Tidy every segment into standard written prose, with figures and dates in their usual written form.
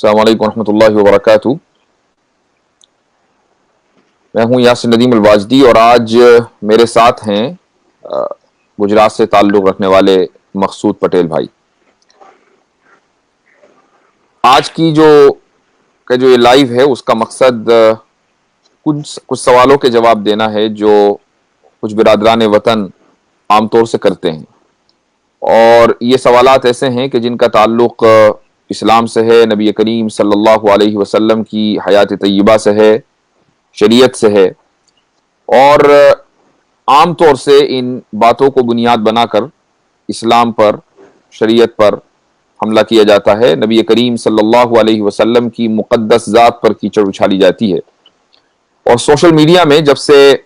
अस्सलाम वालेकुम रहमतुल्लाहि व बरकातहू। मैं हूं यासिर नदीम अल-वाजदी और आज मेरे साथ हैं गुजरात से ताल्लुक़ रखने वाले मकसूद पटेल भाई। आज की जो ये लाइव है उसका मकसद कुछ सवालों के जवाब देना है जो कुछ बिरादरान वतन आमतौर से करते हैं, और ये सवालात ऐसे हैं कि जिनका ताल्लुक़ इस्लाम से है, नबी करीम सल्लल्लाहु अलैहि वसल्लम की हयात तय्यबा से है, शरीयत से है, और आम तौर से इन बातों को बुनियाद बनाकर इस्लाम पर, शरीयत पर हमला किया जाता है। नबी करीम सल्लल्लाहु अलैहि वसल्लम की मुक़द्दस ज़ात पर कीचड़ उछाली जाती है। और सोशल मीडिया में, जब से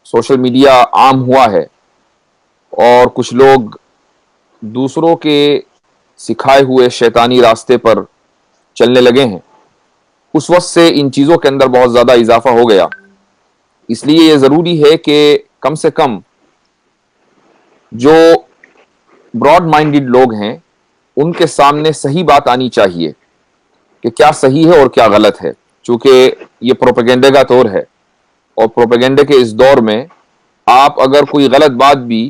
सोशल मीडिया आम हुआ है और कुछ लोग दूसरों के सिखाए हुए शैतानी रास्ते पर चलने लगे हैं, उस वक्त से इन चीज़ों के अंदर बहुत ज़्यादा इजाफा हो गया। इसलिए ये ज़रूरी है कि कम से कम जो ब्रॉड माइंडेड लोग हैं उनके सामने सही बात आनी चाहिए कि क्या सही है और क्या गलत है। चूँकि ये प्रोपेगेंडे का दौर है, और प्रोपेगेंडे के इस दौर में आप अगर कोई गलत बात भी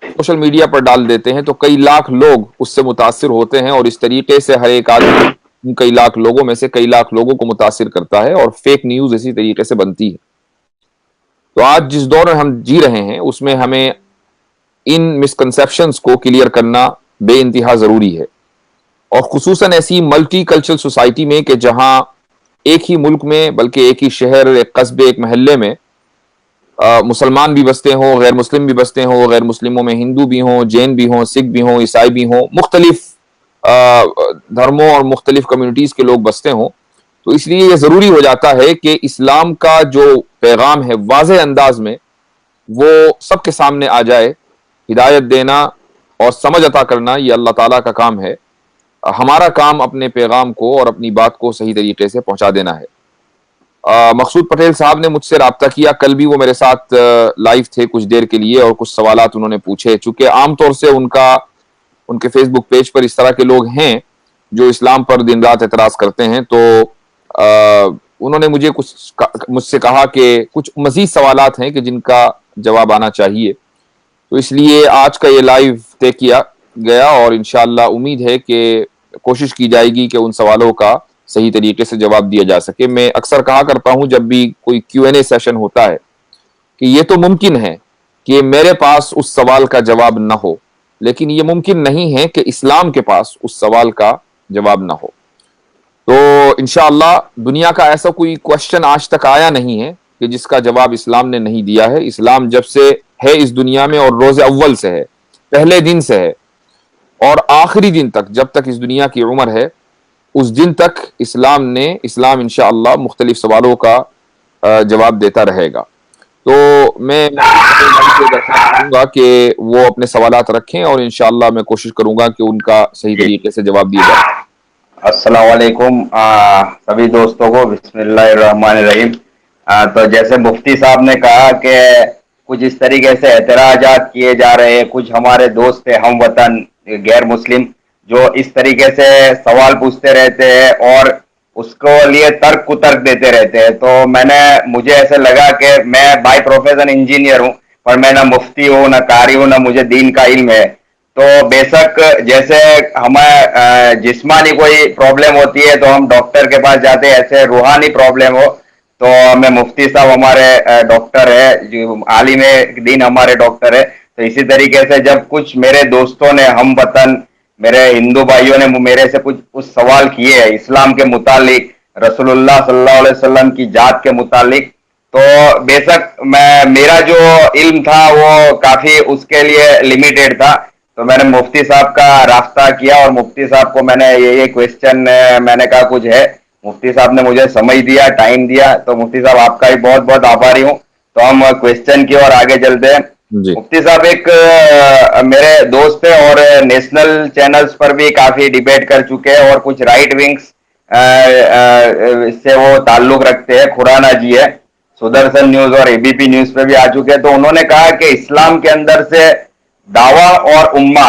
सोशल मीडिया पर डाल देते हैं तो कई लाख लोग उससे मुतासिर होते हैं, और इस तरीके से हर एक आदमी कई लाख लोगों में से कई लाख लोगों को मुतासिर करता है, और फेक न्यूज़ इसी तरीके से बनती है। तो आज जिस दौर में हम जी रहे हैं उसमें हमें इन मिसकंसेप्शंस को क्लियर करना बेइंतहा ज़रूरी है, और खुसूसन ऐसी मल्टी कल्चरल सोसाइटी में कि जहां एक ही मुल्क में, बल्कि एक ही शहर, एक कस्बे, एक महल्ले में मुसलमान भी बसते हों, गैर मुस्लिम भी बसते हों, गैर मुस्लिमों में हिंदू भी हों, जैन भी हों, सिख भी हों, ईसाई भी हों, मुख्तलिफ धर्मों और मुख्तलिफ कम्युनिटीज़ के लोग बसते हों। तो इसलिए यह ज़रूरी हो जाता है कि इस्लाम का जो पैगाम है वाज़ेह अंदाज में वो सबके सामने आ जाए। हिदायत देना और समझ अता करना ये अल्लाह ताला का काम है। हमारा काम अपने पैगाम को और अपनी बात को सही तरीके से पहुंचा देना है। मकसूद पटेल साहब ने मुझसे राब्ता किया, कल भी वो मेरे साथ लाइव थे कुछ देर के लिए, और कुछ सवालात उन्होंने पूछे। चूंकि आमतौर से उनके फेसबुक पेज पर इस तरह के लोग हैं जो इस्लाम पर दिन रात एतराज़ करते हैं, तो उन्होंने मुझसे कहा कि कुछ मज़ीद सवालात हैं कि जिनका जवाब आना चाहिए। तो इसलिए आज का ये लाइव तय किया गया, और इंशाअल्लाह उम्मीद है कि कोशिश की जाएगी कि उन सवालों का सही तरीके से जवाब दिया जा सके। मैं अक्सर कहा करता हूं जब भी कोई Q&A सेशन होता है कि ये तो मुमकिन है कि मेरे पास उस सवाल का जवाब ना हो, लेकिन ये मुमकिन नहीं है कि इस्लाम के पास उस सवाल का जवाब ना हो। तो इंशाअल्लाह दुनिया का ऐसा कोई क्वेश्चन आज तक आया नहीं है कि जिसका जवाब इस्लाम ने नहीं दिया है। इस्लाम जब से है इस दुनिया में, और रोज़े अव्वल से है, पहले दिन से है, और आखिरी दिन तक, जब तक इस दुनिया की उम्र है उस दिन तक इस्लाम इंशाअल्लाह मुख्तलिफ सवालों का जवाब देता रहेगा। तो मैं दरख्वास्त करूंगा कि वो अपने सवालात रखें, और इंशाअल्लाह मैं कोशिश करूंगा कि उनका सही तरीके से जवाब दिया जाए। अस्सलाम वालेकुम सभी दोस्तों को, बिस्मिल्लाहिर्रहमानिर्रहीम। तो जैसे मुफ्ती साहब ने कहा कि कुछ इस तरीके से एतराजात किए जा रहे हैं, कुछ हमारे दोस्त है हम वतन गैर मुस्लिम जो इस तरीके से सवाल पूछते रहते हैं और उसको लिए तर्क कुतर्क देते रहते हैं। तो मुझे ऐसे लगा कि मैं बाय प्रोफेशन इंजीनियर हूँ, पर मैं ना मुफ्ती हूँ, ना कारी हूँ, ना मुझे दीन का इल्म है। तो बेशक जैसे हमें जिस्मानी कोई प्रॉब्लम होती है तो हम डॉक्टर के पास जाते हैं, ऐसे रूहानी प्रॉब्लम हो तो हमें मुफ्ती साहब हमारे डॉक्टर है, जो आलिम दीन हमारे डॉक्टर है। तो इसी तरीके से जब कुछ मेरे दोस्तों ने, हम वतन मेरे हिंदू भाइयों ने मेरे से कुछ सवाल किए हैं इस्लाम के मुतालिक, रसूलुल्लाह सल्लल्लाहु अलैहि वसल्लम की जात के मुतालिक, तो बेशक मेरा जो इल्म था वो काफी उसके लिए लिमिटेड था। तो मैंने मुफ्ती साहब का रास्ता किया और मुफ्ती साहब को मैंने ये क्वेश्चन मैंने कहा कुछ है, मुफ्ती साहब ने मुझे समय दिया, टाइम दिया। तो मुफ्ती साहब आपका ही बहुत बहुत आभारी हूँ। तो हम क्वेश्चन की ओर आगे चलते हैं। मुफ्ती साहब एक मेरे दोस्त है और नेशनल चैनल्स पर भी काफी डिबेट कर चुके हैं, और कुछ राइट विंग्स से वो ताल्लुक रखते हैं। खुराना जी है, सुदर्शन न्यूज और एबीपी न्यूज पे भी आ चुके हैं। तो उन्होंने कहा कि इस्लाम के अंदर से दावा और उम्मा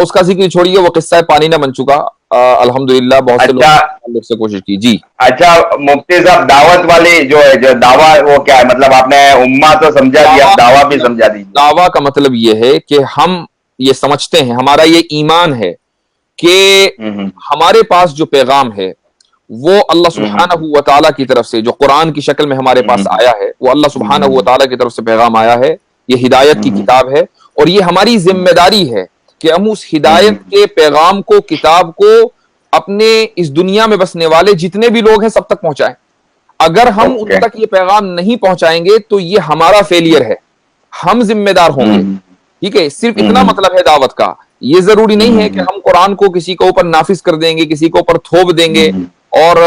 उसका जिक्र छोड़िए, वो किस्सा पानी ना बन चुका। अल्हम्दुलिल्लाह बहुत से अच्छा लोग से कोशिश की जी। अच्छा मुफ्ती साहब, दावत वाली जो है, जो दावा, वो क्या है? मतलब आपने उम्मा तो समझा दिया, अब दावा भी समझा दीजिए। दावा का मतलब ये है कि हम ये समझते हैं, हमारा ये ईमान है कि हमारे पास जो पैगाम है वो अल्लाह सुब्हानहू व तआला की तरफ से, जो कुरान की शक्ल में हमारे पास आया है, वो अल्लाह सुब्हानहू व तआला की तरफ से पैगाम आया है। ये हिदायत की किताब है और ये हमारी जिम्मेदारी है कि हम उस हिदायत के पैगाम को, किताब को अपने इस दुनिया में बसने वाले जितने भी लोग हैं सब तक पहुंचाएं। अगर हम उन तक ये पैगाम नहीं पहुंचाएंगे तो ये हमारा फेलियर है, हम जिम्मेदार होंगे। ठीक है, सिर्फ इतना मतलब है दावत का। ये जरूरी नहीं है कि हम कुरान को किसी के ऊपर नाफिज कर देंगे, किसी के ऊपर थोप देंगे और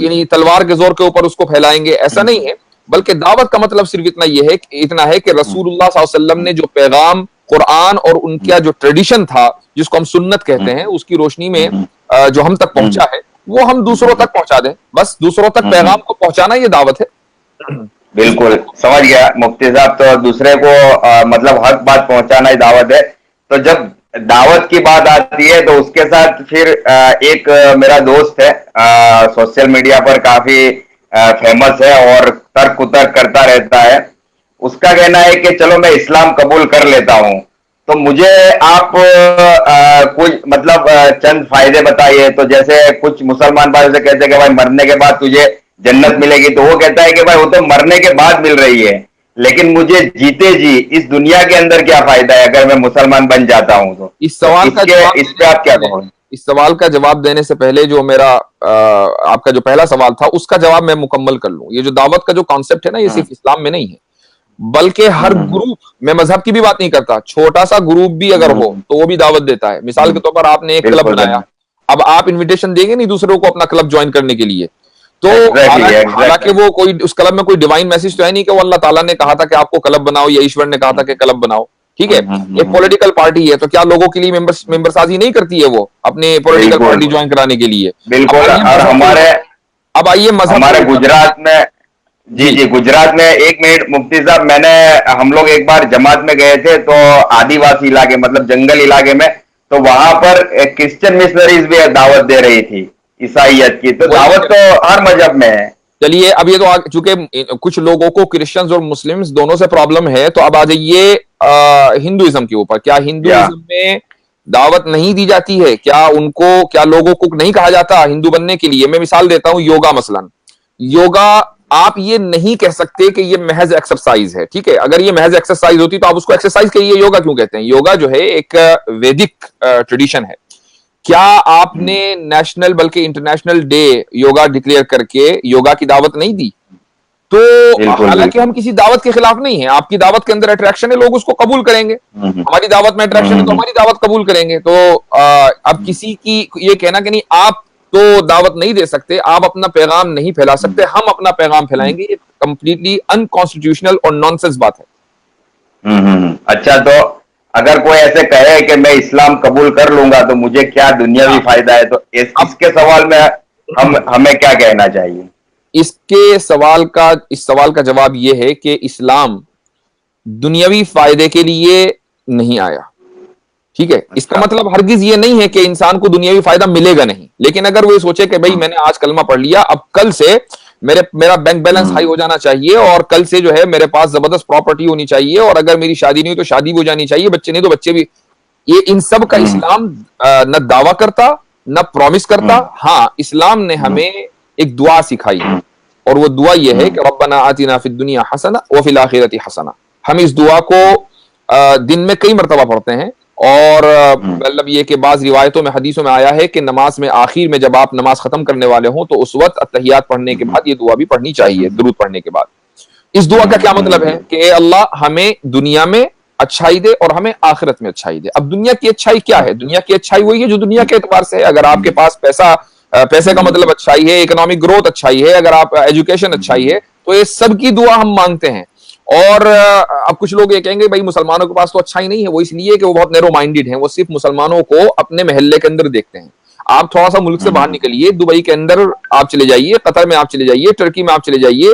यानी तलवार के जोर के ऊपर उसको फैलाएंगे, ऐसा नहीं है। बल्कि दावत का मतलब सिर्फ इतना है कि रसूलुल्लाह सल्लल्लाहु अलैहि वसल्लम ने जो पैगाम, कुरान और उनका जो ट्रेडिशन था, जिसको हम सुन्नत कहते हैं, उसकी रोशनी में जो हम तक पहुंचा है वो हम दूसरों तक पहुंचा दें। बस दूसरों तक पैगाम को पहुंचाना ये दावत है। बिल्कुल समझ गया मुफ्ती साहब। तो दूसरे को मतलब हक बात पहुंचाना ही दावत है। तो जब दावत की बात आती है तो उसके साथ फिर एक मेरा दोस्त है, सोशल मीडिया पर काफी फेमस है और तर्क उतर्क करता रहता है। उसका कहना है कि चलो मैं इस्लाम कबूल कर लेता हूं, तो मुझे आप कुछ मतलब चंद फायदे बताइए। तो जैसे कुछ मुसलमान भाई से कहते हैं कि भाई मरने के बाद तुझे जन्नत मिलेगी, तो वो कहता है कि भाई वो तो मरने के बाद मिल रही है, लेकिन मुझे जीते जी इस दुनिया के अंदर क्या फायदा है अगर मैं मुसलमान बन जाता हूं तो? इस सवाल का जवाब, इस पे आप क्या कहोगे? इस सवाल का जवाब देने से पहले जो मेरा आपका जो पहला सवाल था उसका जवाब मैं मुकम्मल कर लूं। ये जो दावत का जो कॉन्सेप्ट है ना, ये सिर्फ इस्लाम में नहीं है, बल्कि हर ग्रुप, मैं मजहब की भी बात नहीं करता, छोटा सा ग्रुप भी अगर हो तो वो भी दावत देता है। मिसाल के तौर पर आपने एक क्लब बनाया, अब आप इनविटेशन देंगे नहीं दूसरों को अपना क्लब ज्वाइन करने के लिए, तो हालांकि वो कोई उस क्लब में कोई डिवाइन मैसेज तो है नहीं कि वो अल्लाह ताला ने कहा था कि आपको क्लब बनाओ या ईश्वर ने कहा था कि क्लब बनाओ। ठीक है, एक पॉलिटिकल पार्टी है तो क्या लोगों के लिए मेंबर साजी नहीं करती है वो अपने पॉलिटिकल पार्टी ज्वाइन कराने के लिए? बिल्कुल। और हमारे, अब आइए मजहब, हमारे गुजरात में, जी गुजरात में, एक मिनट मुफ्ती साहब, हम लोग एक बार जमात में गए थे तो आदिवासी इलाके, मतलब जंगल इलाके में, तो वहां पर क्रिश्चियन मिशनरीज भी दावत दे रही थी ईसाइयत की। तो दावत तो हर मजहब में है। चलिए, अब ये तो चूंकि कुछ लोगों को क्रिश्चियंस और मुस्लिम्स दोनों से प्रॉब्लम है, तो अब आ जाइए हिंदुइज्म के ऊपर। क्या हिंदुइज्म में दावत नहीं दी जाती है? क्या लोगों को नहीं कहा जाता हिंदू बनने के लिए? मैं मिसाल देता हूं, योगा मसलन। योगा आप ये नहीं कह सकते कि ये महज एक्सरसाइज है। ठीक है, अगर ये महज एक्सरसाइज होती तो आप उसको एक्सरसाइज कहिए, योगा क्यों कहते हैं? योगा जो है एक वैदिक ट्रेडिशन है। क्या आपने नेशनल बल्कि इंटरनेशनल डे योगा डिक्लेयर करके योगा की दावत नहीं दी? तो हालांकि हम किसी दावत के खिलाफ नहीं है, आपकी दावत के अंदर अट्रैक्शन है, लोग उसको कबूल करेंगे। हमारी दावत में अट्रैक्शन है तो हमारी दावत कबूल करेंगे। तो अब किसी की ये कहना कि नहीं आप तो दावत नहीं दे सकते, आप अपना पैगाम नहीं फैला सकते, हम अपना पैगाम फैलाएंगे, ये कंप्लीटली अनकॉन्स्टिट्यूशनल और नॉनसेंस बात है। अच्छा, तो अगर कोई ऐसे कहे कि मैं इस्लाम कबूल कर लूंगा तो मुझे क्या दुनियावी फायदा है, तो इसके सवाल में हमें क्या कहना चाहिए? इस सवाल का जवाब यह है कि इस्लाम दुनियावी फायदे के लिए नहीं आया। ठीक है, इसका मतलब हरगिज ये नहीं है कि इंसान को दुनियावी फायदा मिलेगा नहीं, लेकिन अगर वो सोचे कि भाई मैंने आज कलमा पढ़ लिया, अब कल से मेरा बैंक बैलेंस हाई हो जाना चाहिए और कल से जो है मेरे पास जबरदस्त प्रॉपर्टी होनी चाहिए, और अगर मेरी शादी नहीं हुई तो शादी भी हो जानी चाहिए, बच्चे नहीं तो बच्चे भी, ये इन सब का इस्लाम न दावा करता न प्रॉमिस करता। हाँ, इस्लाम ने हमें एक दुआ सिखाई और वो दुआ ये है कि रब्बना आतिना फिद दुनिया हसना व फिल आखिरति हसना। हम इस दुआ को दिन में कई मरतबा पढ़ते हैं, और मतलब ये कि बाज़ रिवायतों में, हदीसों में आया है कि नमाज में आखिर में जब आप नमाज खत्म करने वाले हों तो उस वक्त अत्तहियात पढ़ने के बाद ये दुआ भी पढ़नी चाहिए, दुरूद पढ़ने के बाद। इस दुआ का क्या मतलब है कि अल्लाह हमें दुनिया में अच्छाई दे और हमें आखिरत में अच्छाई दे। अब दुनिया की अच्छाई क्या है? दुनिया की अच्छाई वही है जो दुनिया के एतबार से है। अगर आपके पास पैसे का मतलब अच्छाई है, इकोनॉमिक ग्रोथ अच्छाई है, अगर आप एजुकेशन अच्छाई है, तो ये सब की दुआ हम मांगते हैं। और अब कुछ लोग ये कहेंगे भाई मुसलमानों के पास तो अच्छा ही नहीं है, वो इसलिए कि वो बहुत नैरो माइंडेड हैं, वो सिर्फ मुसलमानों को अपने महल्ले के अंदर देखते हैं। आप थोड़ा सा मुल्क से बाहर निकलिए, दुबई के अंदर आप चले जाइए, कतर में आप चले जाइए, टर्की में आप चले जाइए,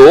2،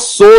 100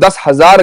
10,000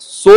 100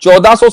1400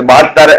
72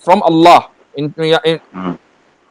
from Allah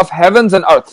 of heavens and earth.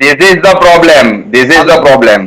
This is the problem. This is the problem.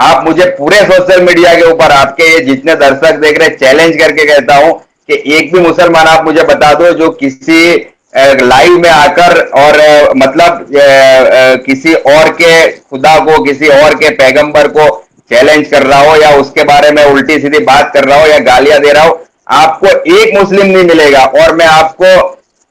आप मुझे पूरे सोशल मीडिया के ऊपर आपके ये जितने दर्शक देख रहे हैं, चैलेंज करके कहता हूँ कि एक भी मुसलमान आप मुझे बता दो जो किसी लाइव में आकर और मतलब किसी और के खुदा को, किसी और के पैगंबर को चैलेंज कर रहा हो, या उसके बारे में उल्टी सीधी बात कर रहा हो, या गालियां दे रहा हो। आपको एक मुस्लिम नहीं मिलेगा। और मैं आपको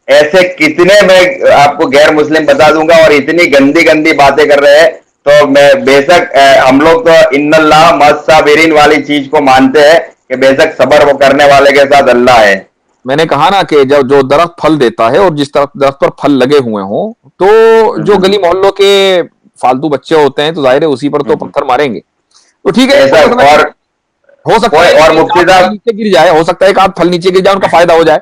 ऐसे कितने, मैं आपको गैर मुस्लिम बता दूंगा, और इतनी गंदी गंदी बातें कर रहे हैं। तो मैं बेशक हम लोग तो इन्नल्लाह मस साबिरीन वाली चीज को मानते हैं कि बेशक सबर वो करने वाले के साथ अल्लाह है। मैंने कहा ना कि जब जो दरख्त फल देता है और जिस तरफ दरख्त पर फल लगे हुए हों, तो जो गली मोहल्लों के फालतू बच्चे होते हैं तो जाहिर है उसी पर तो पत्थर मारेंगे। तो ठीक है, बेशक। और हो सकता है और कि एक मुफ्ती आध फल साहब, नीचे गिर जाए, हो सकता है एक आध फल नीचे गिर जाए, उनका फायदा हो जाए।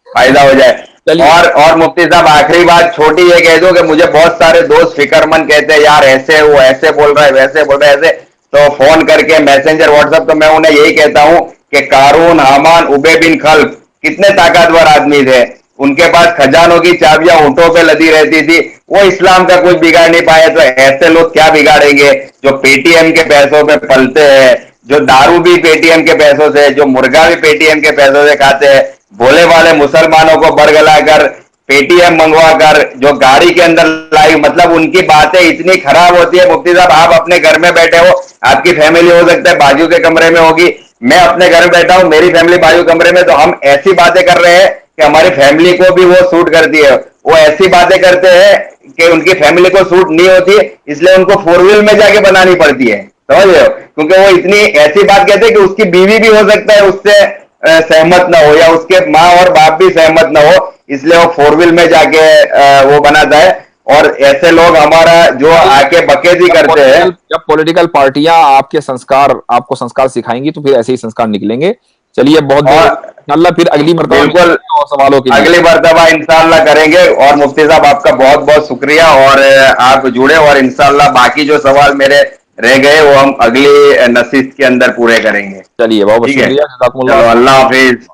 फायदा हो जाए। चलिए। और मुफ्ती साहब, आखिरी बात छोटी ये कह दो कि मुझे बहुत सारे दोस्त फिक्रमंद कहते हैं, यार ऐसे वो ऐसे बोल रहा है, वैसे बोल रहा है, ऐसे। तो फोन करके मैसेंजर व्हाट्सएप, तो मैं उन्हें यही कहता हूं कि कारून, हामान, उबे बिन खल्फ कितने ताकतवर आदमी थे। उनके पास खजानों की चाबियां ऊंटों पे लदी रहती थी। वो इस्लाम का कुछ बिगाड़ नहीं पाए, तो ऐसे लोग क्या बिगाड़ेंगे जो पेटीएम के पैसों पे पलते हैं, जो दारू भी पेटीएम के पैसों से, जो मुर्गा भी पेटीएम के पैसों से खाते हैं। भोले वाले मुसलमानों को बरगला कर, पेटीएम मंगवा कर, जो गाड़ी के अंदर लाइव, मतलब उनकी बातें इतनी खराब होती है। मुफ्ती साहब, आप अपने घर में बैठे हो, आपकी फैमिली हो सकता है बाजू के कमरे में होगी, मैं अपने घर में बैठा हूं, मेरी फैमिली बाजू कमरे में, तो हम ऐसी बातें कर रहे हैं कि हमारी फैमिली को भी वो सूट करती है। वो ऐसी बातें करते हैं कि उनकी फैमिली को सूट नहीं होती, इसलिए उनको फोर व्हील में जाके बनानी पड़ती है, समझ रहे हो? क्योंकि वो इतनी ऐसी बात कहते हैं कि उसकी बीवी भी हो सकता है उससे सहमत ना हो, या उसके माँ और बाप भी सहमत ना हो, इसलिए वो फोर व्हील में जाके वो बनाता है। और ऐसे लोग हमारा जो आके बकेजी करते हैं। जब पॉलिटिकल पार्टियां आपके संस्कार, आपको संस्कार सिखाएंगी, तो फिर ऐसे ही संस्कार निकलेंगे। चलिए, बहुत बहुत और इंशाल्लाह फिर अगली मरतबा बिल्कुल, और सवालों के लिए। अगली मर्तबा इंशाल्लाह करेंगे। और मुफ्ती साहब, आपका बहुत बहुत शुक्रिया, और आप जुड़े, और इंशाल्लाह बाकी जो सवाल मेरे रह गए वो हम अगली नशिस्त के अंदर पूरे करेंगे। चलिए, बहुत बहुत ठीक है, शुक्रिया, चलो, जज़ाकुमुल्लाह। अल्लाह हाफिज।